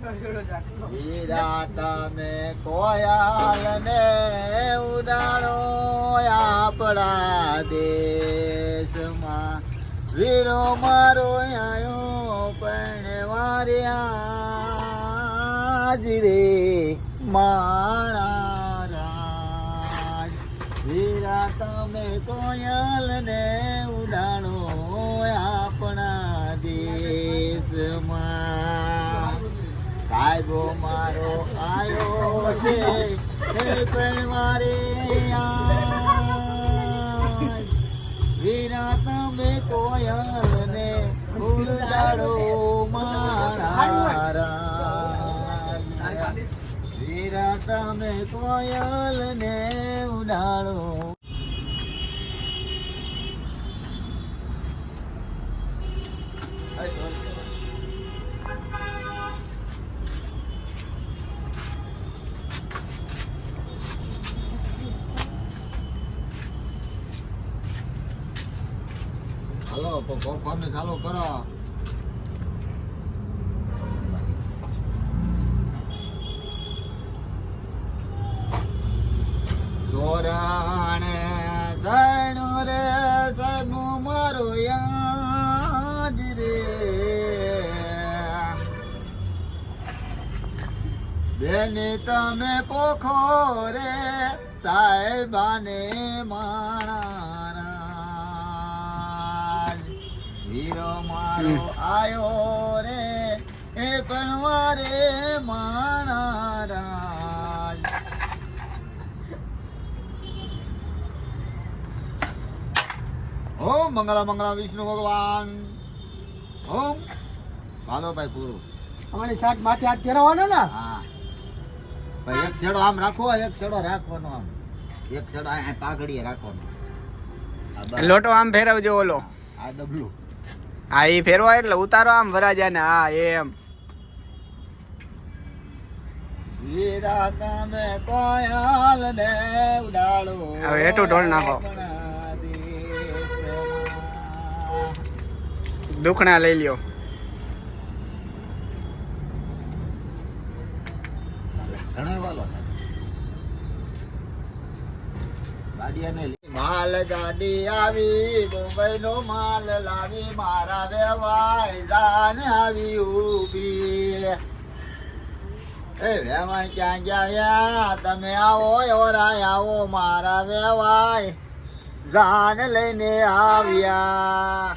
વીરા તમે કોયલ ને ઉડાડો આપણા દેશમાં વીરો મારો આયો પણવાર્યા જ રે મારા રાજ વીરા તમે કોયલ ને ઉડાડો આપણા દેશમાં સાહેબો મારો આયો છે પણવાર્યા વીરા તમે કોયલ ને ઉડાડો મારા રાજ વીરા તમે કોયલ ને ઉડાડો. હાલો ફોન ચાલુ કરો. ધોરણ સણો રે સનુ મારો યાદ રે બેની તમે પોખો રે સાહેબાને માણા વીરો મારો આયો રે એ પણવારે માણા રાજ. ઓમ મંગળા મંગળા વિષ્ણુ ભગવાન ઓમ. હાલો ભાઈ પૂરું. અમારી સાથ માથે હાથ ફેરવવાનો ને. હા ભાઈ એક છેડો આમ રાખો એક છેડો રાખવાનો આમ એક છેડો આ પાઘડીએ રાખવાનો. લોટો આમ ફેરવજો ઓલો આ ડબલું હા એ ફેરવા એટલે ઉતારો આમ વરાજાને. હા એમ વીરા તમે કોયલ ને ઉડાડો હવે હેઠું ઢોળ નાખો. દુખણા લઈ લ્યો. માલ ગાડી આવી મુંબઈ નો માલ લાવી મારા વેવાય જાન આવી ઉભી. એ વેવાણ ક્યાં ગયા તમે આવો ઓરાય આવો મારા વેવાય જાન લઈને આવ્યા.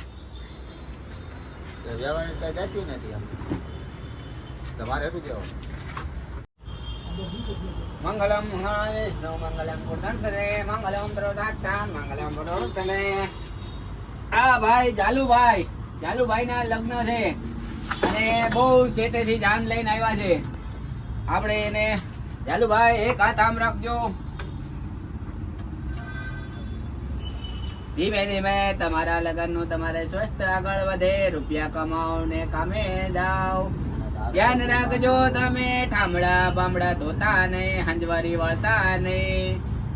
વેવાણ કઈ જતી નથી આમ તમારે શું કહેવું. મંગલમ વિષ્ણુ મંગલમ પુનર્ધરે મંગલમ પ્રદાતા મંગલમ પુનર્ધરે. આ ભાઈ જાલુભાઈ ના લગ્ન છે અને બહુ શેઠેથી જાન લઈને આવ્યા છે. આપણે એને જાલુભાઈ એક હાથ આમ રાખજો. ધીમે ધીમે તમારા લગ્ન નું તમારે સ્વસ્થ આગળ વધે રૂપિયા કમાઓ ને કામે જાઓ. ધ્યાન રાખજો તમે ઠામડા બામડા ધોતા નહીં હંજવારી વાળતા નહીં.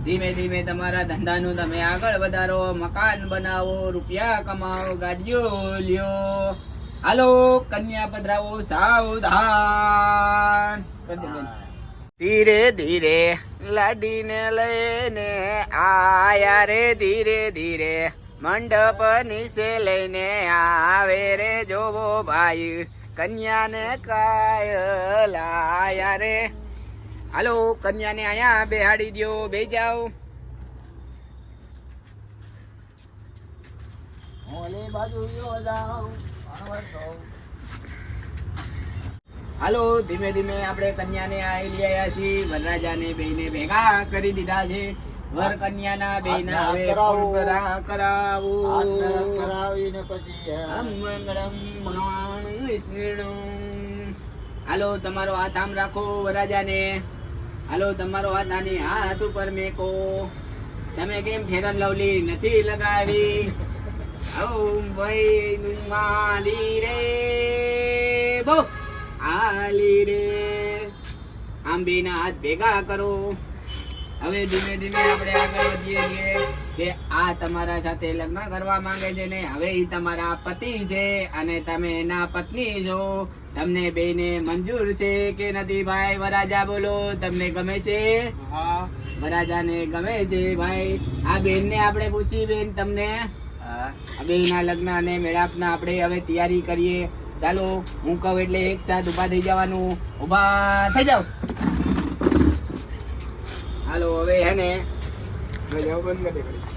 ધીમે ધીમે તમારા ધંધાનું તમે આગળ વધારો મકાન બનાવો રૂપિયા કમાવો ગાડીઓ લ્યો. હાલો કન્યા પધરાવો સાવધાન. ધીરે ધીરે લાડીને લઈને આયા રે ધીરે ધીરે મંડપ નીચે લઈને આવે રે જોવો ભાઈ કન્યાને કાયલાયા રે. હાલો કન્યાને અહીંયા બેહાડી દો બે જાઓ. ઓલી બાજુ જાઓ. હાલો ધીમે ધીમે આપણે કન્યાને આઈ લઈ આવ્યા છીએ. વરરાજાને બેને ભેગા કરી દીધા છે. વર કન્યાના બેના હવે કરાવું કરાવીને પછી મંગળમ ભગવાન વિષ્ણુ. હાલો તમારો હાથ આમ રાખો વરરાજાને. હાલો તમારો હાથ આની હાથ ઉપર મેકો. તમે કેમ ફેરન લવલી નથી લગાવી. ઓમ ભાઈ માલી રે બો આલી રે. આમ બેના હાથ ભેગા કરો. હવે ધીમે ધીમે આપણે આગળ વધીએ છીએ. કે આ તમારા સાથે લગ્ન કરવા માંગે છે ને હવે ઈ તમારા પતિ છે અને તમે એના પત્ની છો. તમને બેને મંજૂર છે કે નથી ભાઈ? વરાજા બોલો, તમને ગમે છે? હા. વરાજાને ગમે છે ભાઈ. આ બેનને આપણે પૂછી, બેન તમને આ બેનના લગ્ન અને મેળાપના આપણે હવે તૈયારી કરીએ. ચાલો હું કહું એટલે એક સાથ ઊભા થઈ જવાનું. ઊભા થઈ જાવ. હાલો હવે હે ને બંધ કરી દે.